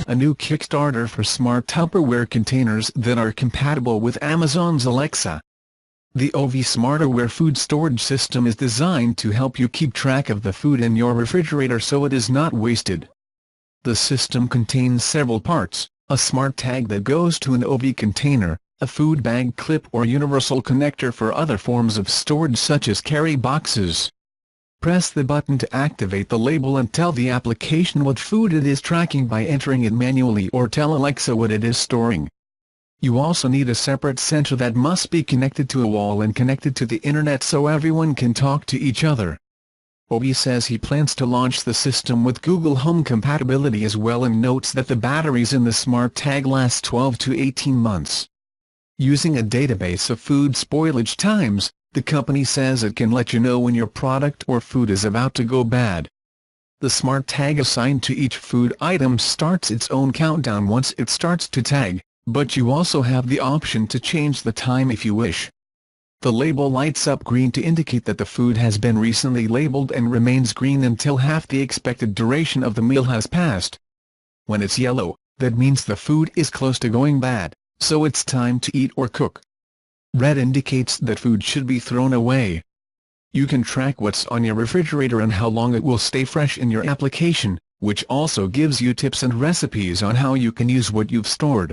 a new Kickstarter for smart Tupperware containers that are compatible with Amazon's Alexa. The Ovie SmartTag food storage system is designed to help you keep track of the food in your refrigerator so it is not wasted. The system contains several parts: a SmartTag that goes to an Ovie container, a food bag clip or universal connector for other forms of storage such as carry boxes. Press the button to activate the label and tell the application what food it is tracking by entering it manually, or tell Alexa what it is storing. You also need a separate sensor that must be connected to a wall and connected to the internet so everyone can talk to each other. Ovie says he plans to launch the system with Google Home compatibility as well, and notes that the batteries in the SmartTag last 12 to 18 months. Using a database of food spoilage times, the company says it can let you know when your product or food is about to go bad. The SmartTag assigned to each food item starts its own countdown once it starts to tag, but you also have the option to change the time if you wish. The label lights up green to indicate that the food has been recently labeled and remains green until half the expected duration of the meal has passed. When it's yellow, that means the food is close to going bad, so it's time to eat or cook. Red indicates that food should be thrown away. You can track what's on your refrigerator and how long it will stay fresh in your application, which also gives you tips and recipes on how you can use what you've stored.